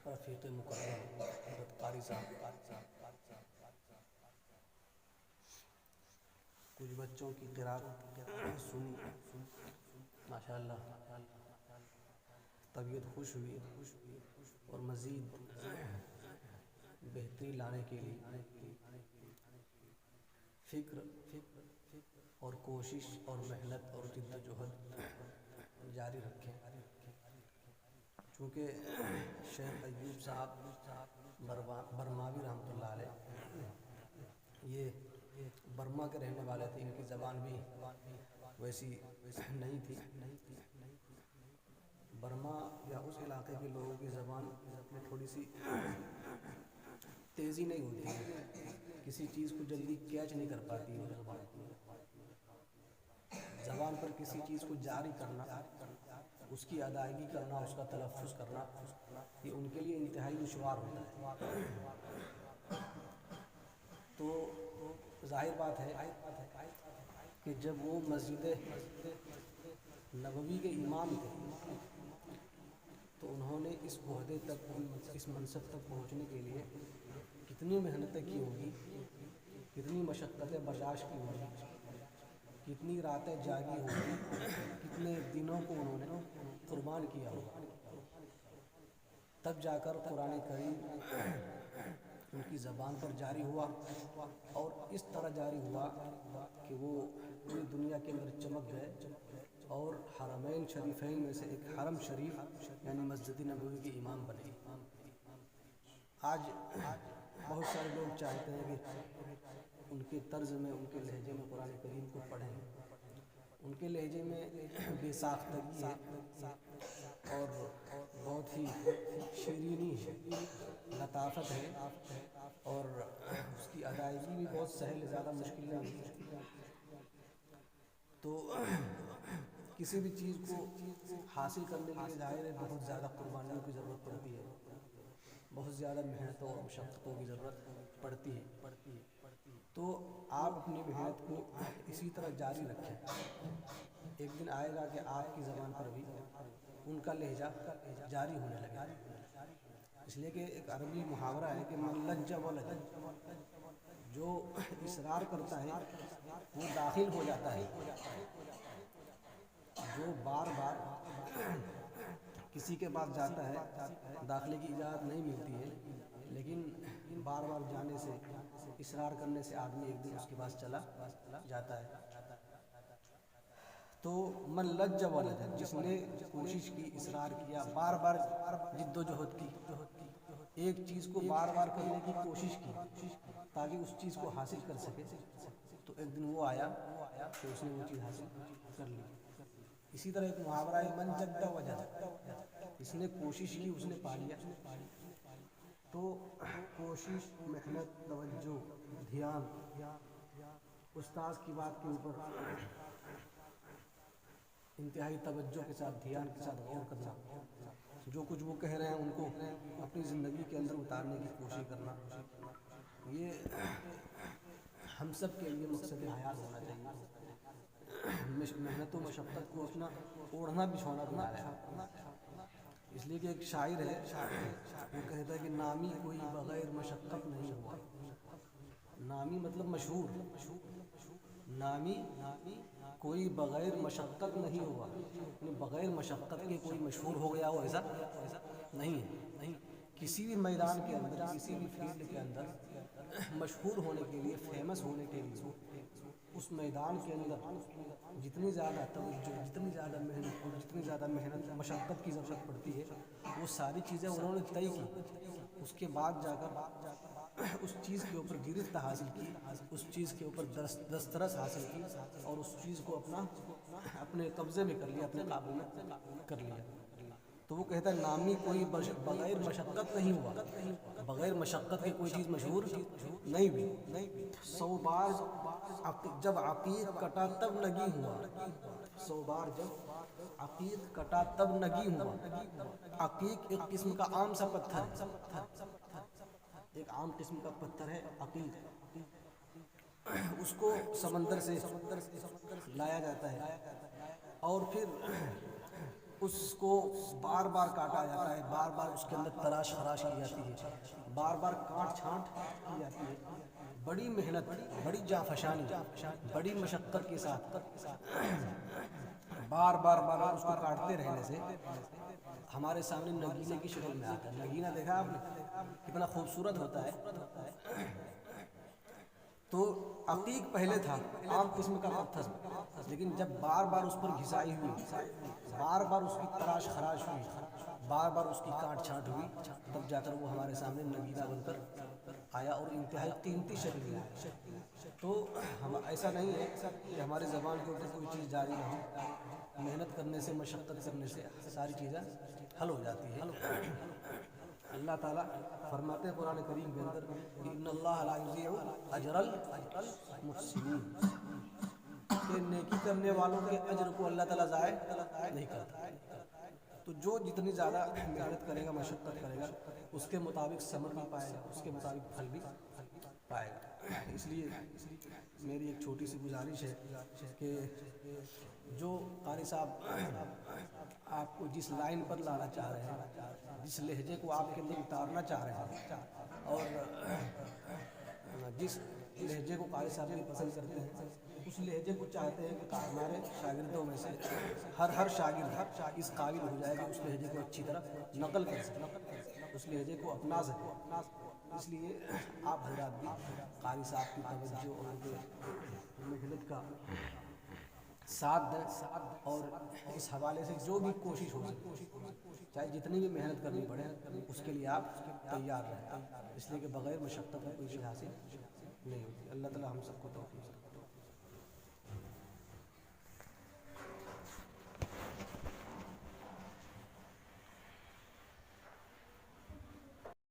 رفیق مکرم حضرت قاری صاحب کچھ بچوں کی قرأت سنی، ماشاءاللہ طبیعت خوش ہوئی، اور مزید بہتری لانے کے لیے فکر اور کوشش اور محنت اور جد و جہد جاری رکھیں، چونکہ شیخ ایوب صاحب برماوی رحمۃ اللہ علیہ یہ برما کے رہنے والے تھے، ان کی زبان بھی ویسی نہیں تھی۔ برما یا اس علاقے کے لوگوں کی زبان میں تھوڑی سی تیزی نہیں ہوتی ہے، کسی چیز کو جلدی کیچ نہیں کر پاتی ہے زبان پر کسی چیز کو جاری کرنا، اس کی ادائیگی کرنا، اس کا تلفظ کرنا، یہ ان کے لیے انتہائی دشوار ہوتا ہے۔ تو ظاہر بات ہے کہ جب وہ مسجد نبوی کے امام تھے تو انہوں نے اس عہدے تک، اس منصب تک پہنچنے کے لیے کتنی محنتیں کی ہوں گی، کتنی مشقتیں برداشت کی ہوں گی، کتنی راتیں جاگی ہوں گی، کتنے دنوں کو انہوں نے قربان کیا ہوگا، تب جا کر قرآن کریم ان کی زبان پر جاری ہوا، اور اس طرح جاری ہوا کہ وہ پوری دنیا کے اندر چمک گئے، اور حرمین شریفین میں سے ایک حرم شریف یعنی مسجد نبوی کے امام بنے۔ آج بہت سارے لوگ چاہتے ہیں کہ ان کے طرز میں، ان کے لہجے میں قرآن کریم کو پڑھیں، ان کے لہجے میں بے ساختگی ہے اور بہت ہی شیرینی ہے، لطافت ہے، اور اس کی ادائیگی بھی بہت سہل، زیادہ مشکل نہیں ہے۔ تو کسی بھی چیز کو حاصل کرنے کے لیے ظاہر ہے بہت زیادہ قربانیوں کی ضرورت پڑتی ہے، بہت زیادہ محنتوں اور مشقتوں کی ضرورت پڑتی ہے۔ تو آپ اپنی محنت کو اسی طرح جاری رکھیں، ایک دن آئے گا کہ آپ کی زبان پر بھی ان کا لہجہ جاری ہونے لگے گا، اس لیے کہ ایک عربی محاورہ ہے کہ من لج ولج، جو اصرار کرتا ہے وہ داخل ہو جاتا ہے، جو بار بار کسی کے پاس جاتا ہے داخلے کی اجازت نہیں ملتی ہے، لیکن بار بار جانے سے، اصرار کرنے سے آدمی ایک دن اس کے پاس چلا جاتا ہے۔ تو من لج ولج، جس نے کوشش کی، اصرار کیا، بار بار جد و جہد کی، ایک چیز کو بار بار کرنے کی کوشش کی تاکہ اس چیز کو حاصل کر سکے، تو ایک دن وہ آیا کہ اس نے وہ چیز حاصل کر لی۔ اسی طرح ایک محاورہ ہے من جد وجد، اس نے کوشش کی، اس نے پا لیا۔ تو کوشش، محنت، توجہ، دھیان، استاذ کی بات کے اوپر انتہائی توجہ کے ساتھ، دھیان کے ساتھ غور کرنا، جو کچھ وہ کہہ رہے ہیں ان کو اپنی زندگی کے اندر اتارنے کی کوشش کرنا، یہ ہم سب کے لیے مقصد حیات ہونا چاہیے۔ محنت و مشقت کو اپنا اوڑھنا بچھونا بنا رہے ہیں، اس لیے کہ ایک شاعر ہے وہ کہتا ہے کہ نامی کوئی بغیر مشقت نہیں ہوا۔ نامی مطلب مشہور، نامی کوئی بغیر مشقت نہیں ہوا، یعنی بغیر مشقت کے کوئی مشہور ہو گیا ہو ایسا نہیں ہے۔ کسی بھی میدان کے اندر، کسی بھی فیلڈ کے اندر مشہور ہونے کے لیے، فیمس ہونے کے لیے، اس میدان کے اندر جتنی زیادہ توجہ، جتنی زیادہ محنت اور جتنی زیادہ محنت مشقت کی ضرورت پڑتی ہے، وہ ساری چیزیں انہوں نے طے کی، اس کے بعد جا کر اس چیز کے اوپر گرفت حاصل کی، اس چیز کے اوپر دسترس حاصل کی، اور اس چیز کو اپنے قبضے میں کر لیا، اپنے قابو میں کر لیا۔ تو وہ کہتا ہے نامی کوئی بغیر مشقت نہیں ہوا، بغیر مشقت کے کوئی چیز مشہور نہیں ہوئی۔ 100 بار جب عقیق کٹا تب نگی ہوا، 100 بار جب عقیق کٹا تب نگی ہوا۔ عقیق ایک قسم کا عام سا پتھر ہے، ایک عام قسم کا پتھر ہے عقیق، اس کو سمندر سے لایا جاتا ہے، اور پھر اس کو بار بار کاٹا جاتا ہے، بار بار اس کے اندر تراش خراش کی جاتی ہے، بار بار کاٹ چھانٹ کی جاتی ہے، بڑی محنت، بڑی جانفشانی، بڑی مشقت کے ساتھ بار بار بار بار اس کو کاٹتے رہنے سے ہمارے سامنے نگینے کی شکل میں آتا ہے۔ نگینہ دیکھا آپ نے کتنا خوبصورت ہوتا ہے؟ تو عقیق پہلے تھا عام قسم کا پتھر، لیکن جب بار بار اس پر گھسائی ہوئی، بار بار اس کی تراش خراش ہوئی، بار بار اس کی کاٹ چھانٹ ہوئی، تب جا کر وہ ہمارے سامنے نگینہ بن کر آیا اور انتہائی قیمتی شکل میں آیا۔ تو ہم ایسا نہیں ہے کہ ہماری زبان کے اوپر کوئی چیز جاری نہ ہو، محنت کرنے سے، مشقت کرنے سے ساری چیزیں حل ہو جاتی ہے۔ اللہ تعالیٰ فرماتے ہیں قرآن کریم کے اندر کہ ان اللہ لا یضیع اجر المحسنین، کہ نیکی کرنے والوں کے اجر کو اللہ تعالیٰ ضائع نہیں کرتا۔ تو جو جتنی زیادہ محنت کرے گا، مشقت کرے گا، اس کے مطابق ثمر بھی پائے گا، اس کے مطابق پھل بھی پائے گا۔ اس لیے میری ایک چھوٹی سی گزارش ہے کہ جو قاری صاحب آپ کو جس لائن پر لانا چاہ رہے ہیں، جس لہجے کو آپ کے اندر اتارنا چاہ رہے ہیں، اور جس لہجے کو قاری صاحب بھی پسند کرتے ہیں، اس لہجے کو چاہتے ہیں کہ ہمارے شاگردوں میں سے ہر شاگرد اس قابل ہو جائے کہ اس لہجے کو اچھی طرح نقل کر سکے، اس لہجے کو اپنا سکے۔ اس لیے آپ حضرات بھی قاری صاحب کی توجہ اور ان کے محنت کا ساتھ دیں، اور اس حوالے سے جو بھی کوشش ہو سکے، چاہے جتنی بھی محنت کرنی پڑے، اس کے لیے آپ تیار رہیں، اس لیے کہ بغیر مشقت کا کوئی چیز حاصل نہیں ہوتی۔ اللہ تعالیٰ ہم سب کو توفیق دے۔